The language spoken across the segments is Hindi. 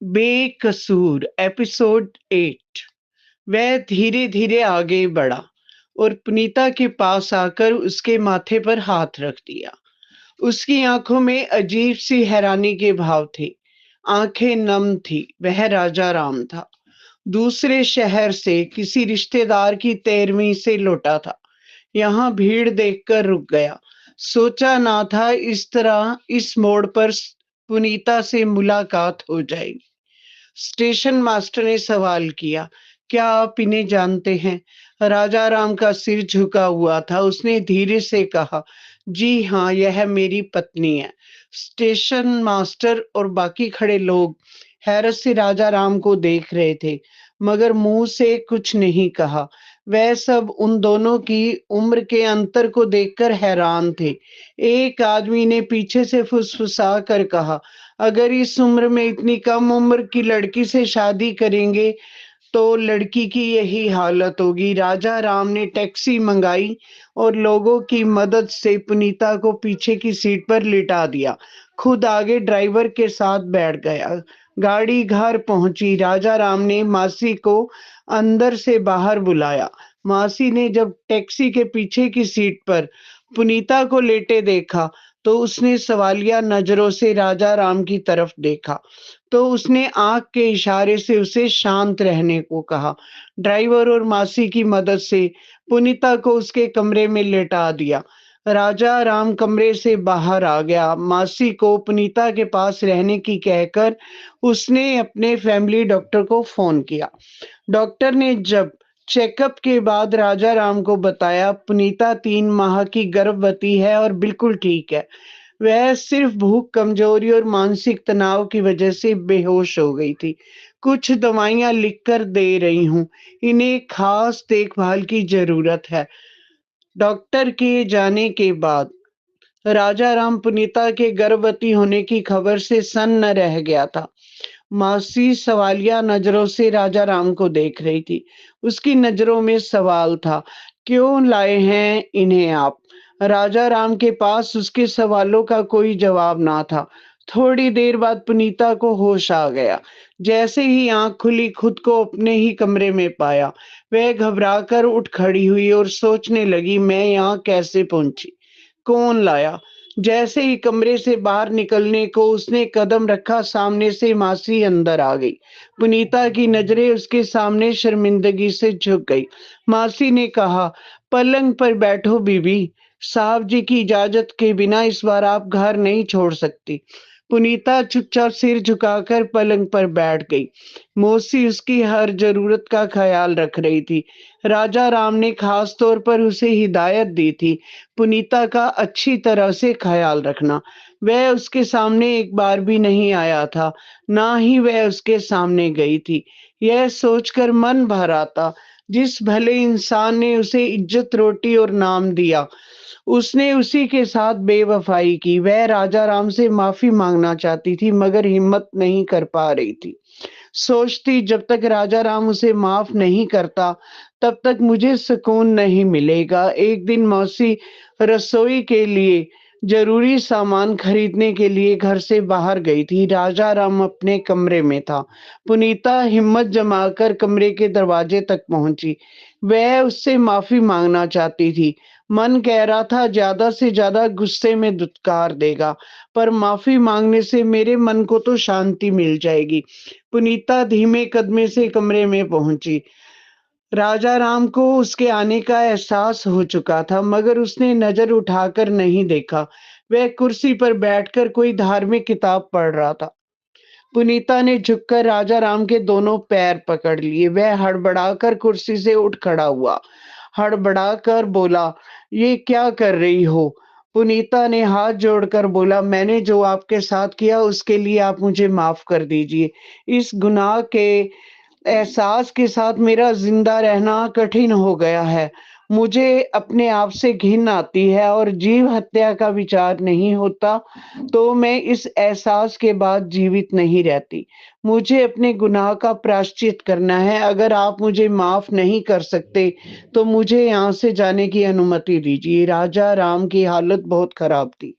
बेकसूर एपिसोड 8। वह धीरे-धीरे आगे बढ़ा और पुनीता के पास आकर उसके माथे पर हाथ रख दिया। उसकी आंखों में अजीब-सी हैरानी के भाव थे। आंखें नम थी। वह राजा राम था। दूसरे शहर से किसी रिश्तेदार की तेरहवीं से लौटा था। यहाँ भीड़ देखकर रुक गया। सोचा ना था इस तरह इस मोड़ पर पुनीता से मुलाकात हो जाएगी। स्टेशन मास्टर ने सवाल किया, क्या आप इन्हें जानते हैं? राजा राम का सिर झुका हुआ था। उसने धीरे से कहा, जी हाँ, यह मेरी पत्नी है। स्टेशन मास्टर और बाकी खड़े लोग हैरत से राजा राम को देख रहे थे, मगर मुंह से कुछ नहीं कहा। वह सब उन दोनों की उम्र के अंतर को देखकर हैरान थे। एक आदमी ने पीछे से फुसफुसा कर कहा, अगर इस उम्र में इतनी कम उम्र की लड़की से शादी करेंगे तो लड़की की यही हालत होगी। राजा राम ने टैक्सी मंगाई और लोगों की मदद से पुनीता को पीछे की सीट पर लिटा दिया। खुद आगे ड्राइवर के साथ बैठ गया। गाड़ी घर पहुंची। राजा राम ने मासी को अंदर से बाहर बुलाया। मासी ने जब टैक्सी के पीछे की सीट पर पुनीता को लेटे देखा तो उसने सवालिया नजरों से राजा राम की तरफ देखा। तो उसने आंख के इशारे से उसे शांत रहने को कहा। ड्राइवर और मासी की मदद से पुनीता को उसके कमरे में लेटा दिया। राजा राम कमरे से बाहर आ गया। मासी को पुनीता के पास रहने की कहकर उसने अपने फैमिली डॉक्टर को फोन किया। डॉक्टर ने जब चेकअप के बाद राजा राम को बताया, पुनीता 3 माह की गर्भवती है और बिल्कुल ठीक है। वह सिर्फ भूख, कमजोरी और मानसिक तनाव की वजह से बेहोश हो गई थी। कुछ दवाइयां लिखकर दे रही हूँ। इन्हें खास देखभाल की जरूरत है। डॉक्टर के जाने के बाद राजा राम पुनीता के गर्भवती होने की खबर से सन्न रह गया था। मासी सवालिया नजरों से राजा राम को देख रही थी। उसकी नजरों में सवाल था, क्यों लाए हैं इन्हें आप? राजा राम के पास उसके सवालों का कोई जवाब ना था। थोड़ी देर बाद पुनीता को होश आ गया। जैसे ही आंख खुली, खुद को अपने ही कमरे में पाया। वह घबराकर उठ खड़ी हुई और सोचने लगी, मैं यहाँ कैसे पहुंची? कौन लाया? जैसे ही कमरे से बाहर निकलने को उसने कदम रखा, सामने से मासी अंदर आ गई। पुनीता की नजरें उसके सामने शर्मिंदगी से झुक गई। मासी ने कहा, पलंग पर बैठो बीबी। साहब जी की इजाजत के बिना इस बार आप घर नहीं छोड़ सकती। पुनीता चुपचाप सिर झुकाकर पलंग पर बैठ गई। मौसी उसकी हर जरूरत का ख्याल रख रही थी। राजा राम ने खास तौर पर उसे हिदायत दी थी, पुनीता का अच्छी तरह से ख्याल रखना। वह उसके सामने एक बार भी नहीं आया था, ना ही वह उसके सामने गई थी। यह सोचकर मन भर आता, जिस भले इंसान ने उसे इज्जत, रोटी और नाम दिया, उसने उसी के साथ बेवफाई की। वह राजा राम से माफी मांगना चाहती थी, मगर हिम्मत नहीं कर पा रही थी। सोचती, जब तक राजा राम उसे माफ नहीं करता तब तक मुझे सुकून नहीं मिलेगा। एक दिन मौसी रसोई के लिए जरूरी सामान खरीदने के लिए घर से बाहर गई थी। राजा राम अपने कमरे में था। पुनीता हिम्मत जमाकर कमरे के दरवाजे तक पहुंची। वह उससे माफी मांगना चाहती थी। मन कह रहा था ज्यादा से ज्यादा गुस्से में दुत्कार देगा, पर माफी मांगने से मेरे मन को तो शांति मिल जाएगी। पुनीता धीमे कदमे से कमरे में पहुंची। राजा राम को उसके आने का एहसास हो चुका था, मगर उसने नजर उठाकर नहीं देखा। वह कुर्सी पर बैठकर कोई धार्मिक किताब पढ़ रहा था। पुनीता ने झुककर राजा राम के दोनों पैर पकड़ लिए। वह हड़बड़ाकर कुर्सी से उठ खड़ा हुआ। हड़बड़ाकर बोला, ये क्या कर रही हो? पुनीता ने हाथ जोड़कर बोला, मैंने जो आपके साथ किया उसके लिए आप मुझे माफ कर दीजिए। इस गुनाह के एहसास के साथ मेरा जिंदा रहना कठिन हो गया है। मुझे अपने आप से घिन आती है और जीव हत्या का विचार नहीं होता तो मैं इस एहसास के बाद जीवित नहीं रहती। मुझे अपने गुनाह का प्रायश्चित करना है। अगर आप मुझे माफ़ नहीं कर सकते, तो मुझे यहाँ से जाने की अनुमति दीजिए। राजा राम की हालत बहुत खराब थी।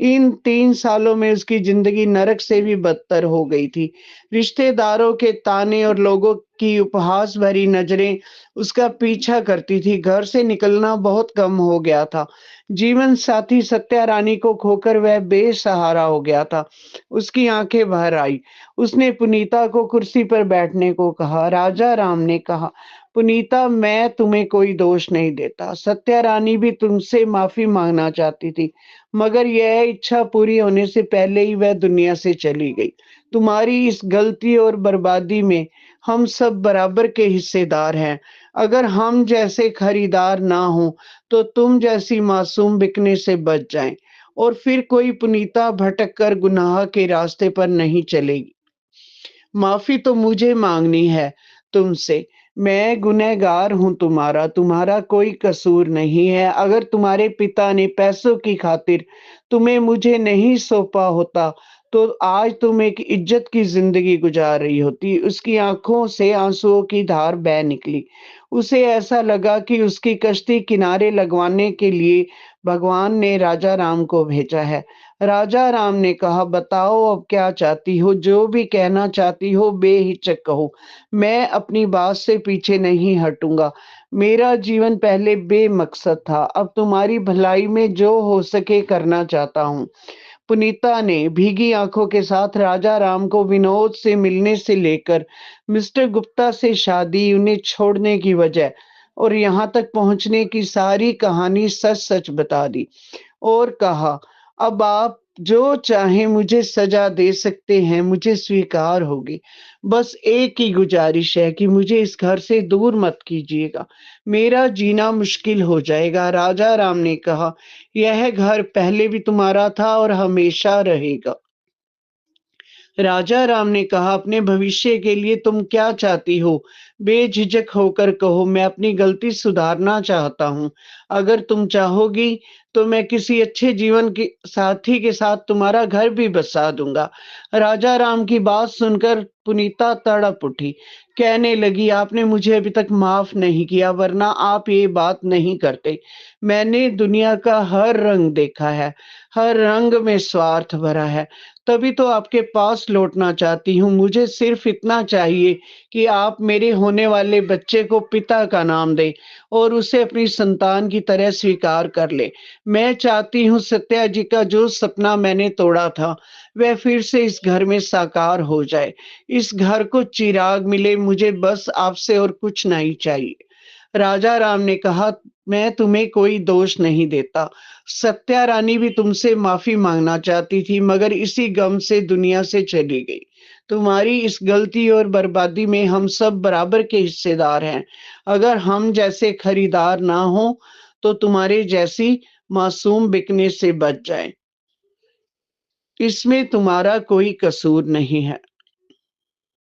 इन 3 सालों में उसकी ज़िंदगी नरक से भी बदतर हो गई थी। रिश्तेदारों के ताने और लोगों की उपहास भरी नज़रें उसका पीछा करती थी। घर से निकलना बहुत कम हो गया था। जीवन साथी सत्या रानी को खोकर वह बेसहारा हो गया था। उसकी आँखें भर आई। उसने पुनीता को कुर्सी पर बैठने को कहा। राजा राम ने कहा, पुनीता, मैं तुम्हें कोई दोष नहीं देता। सत्या रानी भी तुमसे माफ़ी माँगना चाहती थी, मगर यह इच्छा पूरी होने से पहले ही वह दुनिया से चली गई। तुम्हारी इस गलती और बर्बादी में हम सब बराबर के हिस्सेदार हैं। अगर हम जैसे खरीदार ना हों, तो तुम जैसी मासूम बिकने से बच जाएँ और फिर कोई पुनीता भटक कर गुनाह के रास्ते पर नहीं चलेगी। माफ़ी तो मुझे माँगनी है तुमसे। मैं गुनहगार हूँ तुम्हारा, तुम्हारा कोई कसूर नहीं है। अगर तुम्हारे पिता ने पैसों की खातिर तुम्हें मुझे नहीं सौंपा होता, तो आज तुम एक इज़्ज़त की ज़िंदगी गुज़ार रही होती। उसकी आँखों से आँसुओं की धार बह निकली। उसे ऐसा लगा कि उसकी कश्ती किनारे लगवाने के लिए भगवान ने राजा राम को भेजा है। राजा राम ने कहा, बताओ अब क्या चाहती हो? जो भी कहना चाहती हो बेहिचक कहो। मैं अपनी बात से पीछे नहीं हटूँगा। मेरा जीवन पहले बेमकसद था, अब तुम्हारी भलाई में जो हो सके करना चाहता हूँ। पुनीता ने भीगी आँखों के साथ राजा राम को विनोद से मिलने से लेकर मिस्टर गुप्ता से शादी, उन्हें छोड़ने की वजह और यहाँ तक पहुँचने की सारी कहानी सच-सच बता दी। और कहा, अब आप जो चाहें मुझे सज़ा दे सकते हैं, मुझे स्वीकार होगी। बस एक ही गुज़ारिश है कि मुझे इस घर से दूर मत कीजिएगा, मेरा जीना मुश्किल हो जाएगा। राजा राम ने कहा, यह घर पहले भी तुम्हारा था और हमेशा रहेगा। राजा राम ने कहा, अपने भविष्य के लिए तुम क्या चाहती हो? बेझिझक होकर कहो, मैं अपनी गलती सुधारना चाहता हूँ। अगर तुम चाहोगी, तो मैं किसी अच्छे जीवन के साथी के साथ तुम्हारा घर भी बसा दूँगा। राजा राम की बात सुनकर पुनीता तड़प उठी। कहने लगी, आपने मुझे अभी तक माफ़ नहीं किया, वरना आप ये बात नहीं करते। मैंने दुनिया का हर रंग देखा है, हर रंग में स्वार्थ भरा है। तभी तो आपके पास लौटना चाहती हूँ। मुझे सिर्फ़ इतना चाहिए कि आप मेरे होने वाले बच्चे को पिता का नाम दें और उसे अपनी संतान की तरह स्वीकार कर लें। मैं चाहती हूँ सत्या जी का जो सपना मैंने तोड़ा था, वह फिर से इस घर में साकार हो जाए। इस घर को चिराग मिले, मुझे बस आपसे और कुछ नहीं चाहिए। राजा राम ने कहा, मैं तुम्हें कोई दोष नहीं देता। सत्या रानी भी तुमसे माफ़ी माँगना चाहती थी, मगर इसी गम से दुनिया से चली गई। तुम्हारी इस गलती और बर्बादी में हम सब बराबर के हिस्सेदार हैं। अगर हम जैसे खरीदार ना हों, तो तुम्हारे जैसी मासूम बिकने से बच जाएँ। इसमें तुम्हारा कोई कसूर नहीं है।